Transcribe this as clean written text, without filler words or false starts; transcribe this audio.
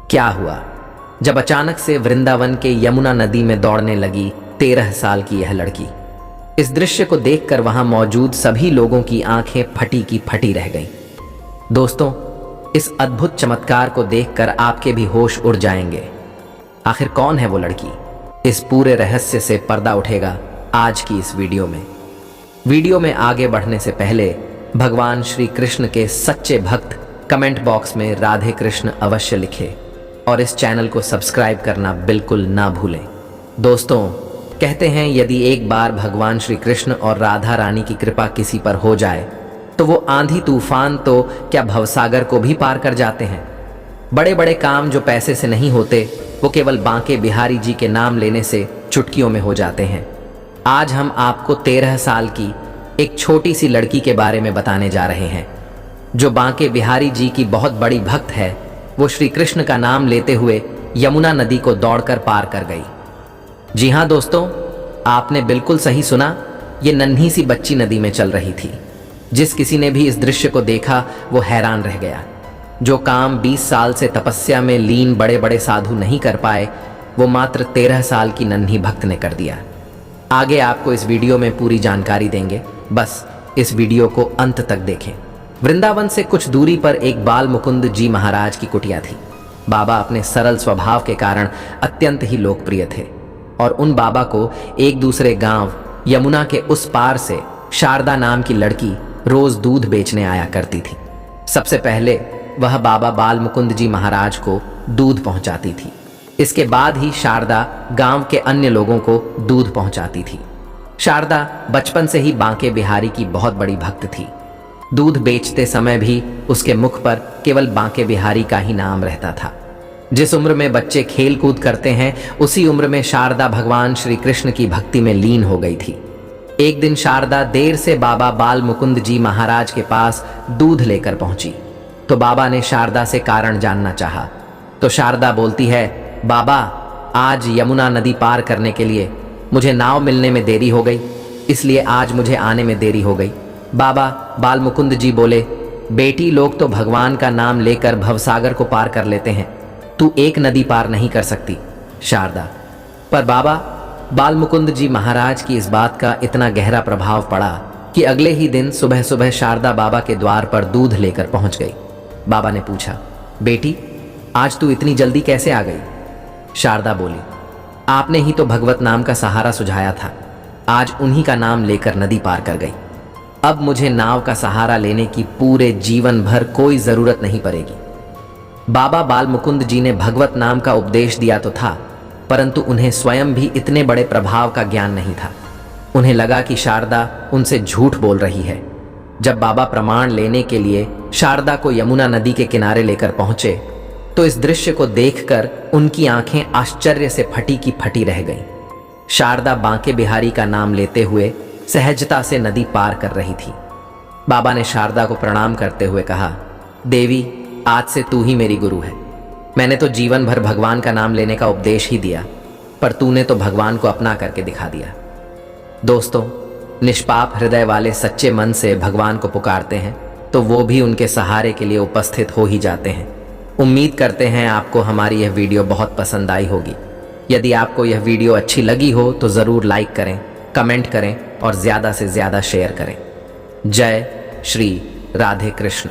क्या हुआ जब अचानक से वृंदावन के यमुना नदी में दौड़ने लगी 13 साल की यह लड़की। इस दृश्य को देखकर वहां मौजूद सभी लोगों की आंखें फटी की फटी रह गईं। दोस्तों, इस अद्भुत चमत्कार को देखकर आपके भी होश उड़ जाएंगे। आखिर कौन है वो लड़की? इस पूरे रहस्य से पर्दा उठेगा आज की इस वीडियो में। वीडियो में आगे बढ़ने से पहले भगवान श्री कृष्ण के सच्चे भक्त कमेंट बॉक्स में राधे कृष्ण अवश्य लिखें और इस चैनल को सब्सक्राइब करना बिल्कुल ना भूलें। दोस्तों, कहते हैं यदि एक बार भगवान श्री कृष्ण और राधा रानी की कृपा किसी पर हो जाए तो वो आंधी तूफान तो क्या भवसागर को भी पार कर जाते हैं। बड़े बड़े काम जो पैसे से नहीं होते वो केवल बांके बिहारी जी के नाम लेने से चुटकियों में हो जाते हैं। आज हम आपको 13 साल की एक छोटी सी लड़की के बारे में बताने जा रहे हैं जो बांके बिहारी जी की बहुत बड़ी भक्त है। वो श्री कृष्ण का नाम लेते हुए यमुना नदी को दौड़कर पार कर गई। जी हाँ दोस्तों, आपने बिल्कुल सही सुना, ये नन्ही सी बच्ची नदी में चल रही थी। जिस किसी ने भी इस दृश्य को देखा वो हैरान रह गया। जो काम 20 साल से तपस्या में लीन बड़े बड़े साधु नहीं कर पाए वो मात्र 13 साल की नन्ही भक्त ने कर दिया। आगे आपको इस वीडियो में पूरी जानकारी देंगे, बस इस वीडियो को अंत तक देखें। वृंदावन से कुछ दूरी पर एक बाल मुकुंद जी महाराज की कुटिया थी। बाबा अपने सरल स्वभाव के कारण अत्यंत ही लोकप्रिय थे और उन बाबा को एक दूसरे गांव यमुना के उस पार से शारदा नाम की लड़की रोज दूध बेचने आया करती थी। सबसे पहले वह बाबा बाल मुकुंद जी महाराज को दूध पहुंचाती थी। इसके बाद ही शारदा गांव के अन्य लोगों को दूध पहुंचाती थी। शारदा बचपन से ही बांके बिहारी की बहुत बड़ी भक्त थी। दूध बेचते समय भी उसके मुख पर केवल बांके बिहारी का ही नाम रहता था। जिस उम्र में बच्चे खेल कूद करते हैं उसी उम्र में शारदा भगवान श्री कृष्ण की भक्ति में लीन हो गई थी। एक दिन शारदा देर से बाबा बाल मुकुंद जी महाराज के पास दूध लेकर पहुंची तो बाबा ने शारदा से कारण जानना चाहा। तो शारदा बोलती है, बाबा आज यमुना नदी पार करने के लिए मुझे नाव मिलने में देरी हो गई, इसलिए आज मुझे आने में देरी हो गई। बाबा बाल मुकुंद जी बोले, बेटी लोग तो भगवान का नाम लेकर भवसागर को पार कर लेते हैं, तू एक नदी पार नहीं कर सकती शारदा। पर बाबा बाल मुकुंद जी महाराज की इस बात का इतना गहरा प्रभाव पड़ा कि अगले ही दिन सुबह सुबह शारदा बाबा के द्वार पर दूध लेकर पहुंच गई। बाबा ने पूछा, बेटी आज तू इतनी जल्दी कैसे आ गई? शारदा बोली, आपने ही तो भगवत नाम का सहारा सुझाया था, आज उन्हीं का नाम लेकर नदी पार कर गई। अब मुझे नाव का सहारा लेने की पूरे जीवन भर कोई जरूरत नहीं पड़ेगी। बाबा बाल मुकुंद जी ने भगवत नाम का उपदेश दिया तो था, परंतु उन्हें स्वयं भी इतने बड़े प्रभाव का ज्ञान नहीं था। उन्हें लगा कि शारदा उनसे झूठ बोल रही है। जब बाबा प्रमाण लेने के लिए शारदा को यमुना नदी के किनारे लेकर पहुंचे तो इस दृश्य को देखकर उनकी आंखें आश्चर्य से फटी की फटी रह गईं। शारदा बांके बिहारी का नाम लेते हुए सहजता से नदी पार कर रही थी। बाबा ने शारदा को प्रणाम करते हुए कहा, देवी आज से तू ही मेरी गुरु है। मैंने तो जीवन भर भगवान का नाम लेने का उपदेश ही दिया, पर तूने तो भगवान को अपना करके दिखा दिया। दोस्तों, निष्पाप हृदय वाले सच्चे मन से भगवान को पुकारते हैं तो वो भी उनके सहारे के लिए उपस्थित हो ही जाते हैं। उम्मीद करते हैं आपको हमारी यह वीडियो बहुत पसंद आई होगी। यदि आपको यह वीडियो अच्छी लगी हो तो ज़रूर लाइक करें, कमेंट करें और ज़्यादा से ज़्यादा शेयर करें। जय श्री राधे कृष्ण।